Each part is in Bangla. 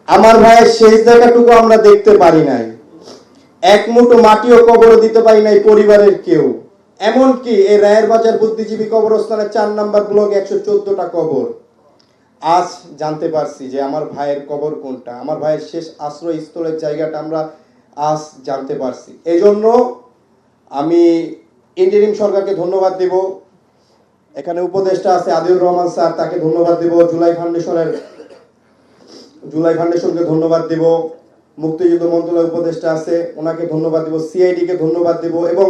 আমার ভাইয়ের শেষ দেখাটুকু আমরা দেখতে পারি নাই, এক মুঠো মাটিও কবর দিতে পারি নাই পরিবারের কেউ। এমনকি এই রায়ের বাজার বুদ্ধিজীবী কবরস্থানের 4 নম্বর ব্লক 114টা কবর। আজ জানতে পারছি যে আমার ভাইয়ের কবর কোনটা, আমার ভাইয়ের শেষ আশ্রয়স্থলের জায়গাটা আমরা আজ জানতে পারছি। এই জন্য আমি ইন্টারিম সরকারকে ধন্যবাদ দেব। এখানে উপদেষ্টা আছে আদিউর রহমান স্যার, তাকে ধন্যবাদ দেব। জুলাই ফাউন্ডেশনকে ধন্যবাদ দেব। মুক্তিযুদ্ধ মন্ত্রণালয়ের উপদেষ্টা আছে, ওনাকে ধন্যবাদ দেব। সিআইডি কে ধন্যবাদ দেব এবং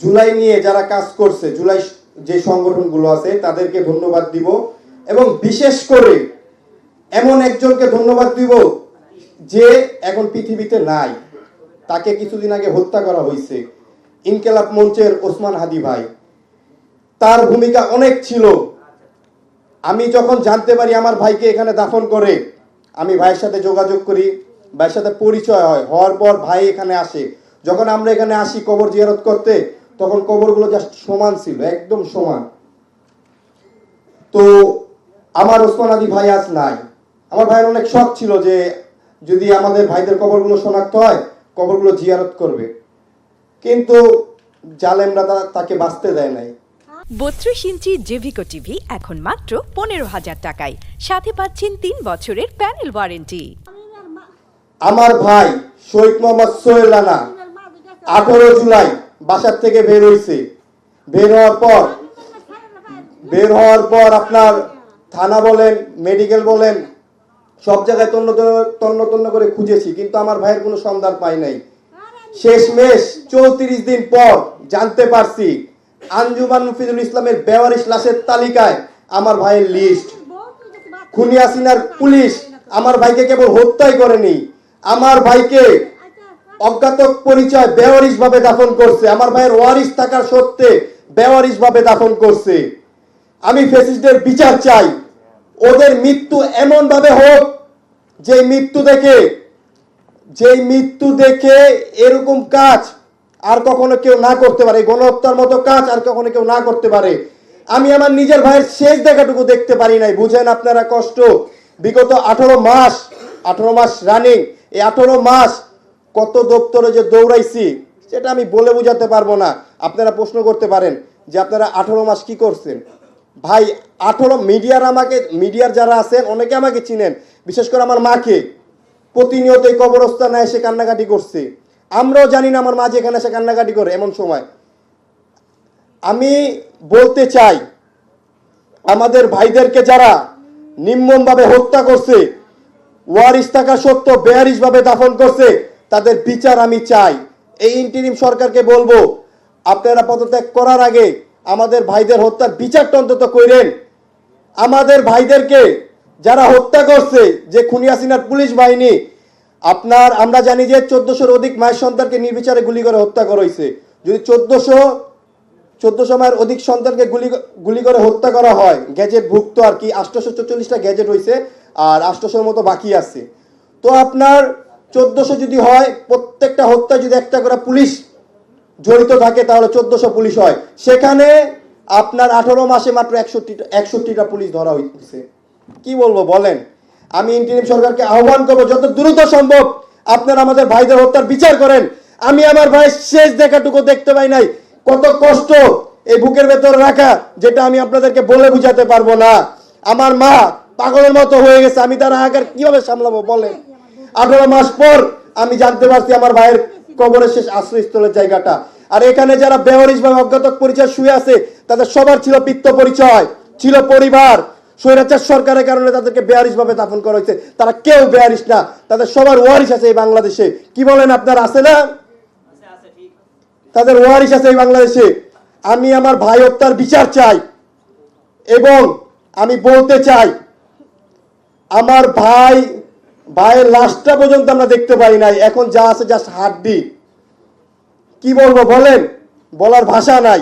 জুলাই নিয়ে যারা কাজ করছে, জুলাই যে সংগঠনগুলো আছে তাদেরকে ধন্যবাদ দিব এবং বিশেষ করে এমন একজনকে ধন্যবাদ দিব যে এখন পৃথিবীতে নাই, তাকে কিছুদিন আগে হত্যা করা হয়েছে, ইনকিলাব মঞ্চের ওসমান হাদি ভাই। তার ভূমিকা অনেক ছিল। আমি যখন জানতে পারি আমার ভাইকে এখানে দাফন করে, আমি ভাইয়ের সাথে যোগাযোগ করি, ভাইয়ের সাথে পরিচয় হওয়ার পর ভাই এখানে আসে। যখন আমরা এখানে আসি কবর জিয়ারত করতে, তখন কবরগুলো জাস্ট সমান ছিল, একদম সমান। তো আমার ওসমান হাদি ভাই আজ নাই। আমার ভাইয়ের অনেক শখ ছিল যে যদি আমাদের ভাইদের কবরগুলো শনাক্ত হয়, কবরগুলো জিয়ারত করবে, কিন্তু জালেমরা তাকে বাঁচতে দেয় নাই। 32 ইঞ্চি জেভিকো টিভি এখন মাত্র 15,000 টাকায়, সাথে পাচ্ছেন 3 বছরের প্যানেল ওয়ারেন্টি। আমার ভাই শহীদ মোহাম্মদ সোহেল রানা 18 জুলাই বাসার থেকে বের হয়েছে। বের হওয়ার পর আপনার থানা বলেন, মেডিকেল বলেন, সব জায়গায় তন্ন করে খুঁজেছি, কিন্তু আমার ভাইয়ের কোনো সন্ধান পাই নাই। শেষমেশ 34 দিন পর জানতে পারছি আঞ্জুমান মুফিদুল ইসলামের বেওয়ারিশ লাশের তালিকায় আমার ভাইয়ের লিস্ট। খুনি হাসিনার পুলিশ আমার ভাইকে কেবল হত্যাই করেনি, আমার ভাইকে অজ্ঞাত পরিচয় বেওয়ারিশ ভাবে দাফন করছে। আমার ভাইয়ের ওয়ারিশ থাকার সত্ত্বে বেওয়ারিশ ভাবে দাফন করছে। আমি ফ্যাসিস্টদের বিচার চাই। ওদের মৃত্যু এমন ভাবে হোক যে মৃত্যু দেখে এরকম কাজ আর কখনো কেউ না করতে পারে, গণহত্যার মতো কাজ আর কখনো কেউ না করতে পারে। আমি আমার নিজের ভাইয়ের শেষ দেখাটুকু দেখতে পারি নাই। বুঝেন আপনারা কষ্ট। বিগত 18 মাস রানিং, এই 18 মাস কত দপ্তরে যে দৌড়াইছি সেটা আমি বলে বোঝাতে পারবো না। আপনারা প্রশ্ন করতে পারেন যে আপনারা 18 মাস কি করছেন। ভাই 18 মিডিয়ার যারা আছেন অনেকে আমাকে চিনেন, বিশেষ করে আমার মাকে প্রতিনিয়ত এই কবরস্থানে এসে কান্নাকাটি করছে। আমরাও জানি না আমার মা যে এখানে এসে কান্নাকাটি করে এমন সময়। আমি বলতে চাই আমাদের ভাইদেরকে যারা নির্মমভাবে হত্যা করছে, ওয়ারিশ থাকা সত্ত্বেও বেয়ারিশ ভাবে দাফন করছে, তাদের বিচার আমি চাই। এই ইন্টারিম সরকারকে বলবো, আপনারা পদত্যাগ করার আগে আমাদের ভাইদের হত্যার বিচারটা অন্তত করেন। আমাদের ভাইদেরকে যারা হত্যা করছে, যে খুনি হাসিনার পুলিশ বাহিনী, আমরা জানি যে 1400-র অধিক মায়ের সন্তানকে নির্বিচারে গুলি করে হত্যা করা হয়েছে। যদি 1400 মায়ের অধিক সন্তানকে গুলি করে হত্যা করা হয়, গ্যাজেট ভুক্ত আর কি 844টা গ্যাজেট হয়েছে, আর 800-র মতো বাকি আছে। তো আপনার 1400 যদি হয়, প্রত্যেকটা হত্যা যদি একটা করে পুলিশ জড়িত থাকে, তাহলে 1400 পুলিশ হয়। সেখানে আপনার 18 মাসে মাত্র 61টা পুলিশ ধরা হয়েছে। কি বলবো বলেন। আমি ইন্টারিম সরকারকে আহ্বান করবো, যত দ্রুত সম্ভব আপনারা আমাদের ভাইদের হত্যার বিচার করেন। আমি আমার ভাইয়ের শেষ দেখাটুকু দেখতে পাই নাই। কত কষ্ট এই বুকের ভেতরে রাখা, যেটা আমি আপনাদেরকে বলে বুঝাতে পারবো না। আমার মা পাগলের মতো হয়ে গেছে, আমি তার আকার কিভাবে সামলাবো বলেন। 18 মাস পর আমি জানতে পারছি আমার ভাইয়ের কবরের শেষ আশ্রয়স্থলের জায়গাটা। আর এখানে যারা বেওয়ারিশ ভাবে অজ্ঞাত পরিচয় শুয়ে আছে, তাদের সবার ছিল পিতৃ পরিচয়, ছিল পরিবার। স্বৈরাচার সরকারের কারণে তাদেরকে বেয়ারিশ ভাবে দাফন করা হয়েছে। তারা কেউ বেয়ারিশ না, তাদের সবার ওয়ারিশ আছে এই বাংলাদেশে। কি বলেন আপনার, আছে না? তাদের ওয়ারিশ আছে এই বাংলাদেশে। আমি আমার ভাই হত্যার বিচার চাই এবং আমি বলতে চাই আমার ভাইয়ের লাশটা পর্যন্ত আমরা দেখতে পাই নাই। এখন যা আছে জাস্ট হাড্ডি। কি বলবো বলেন, বলার ভাষা নাই।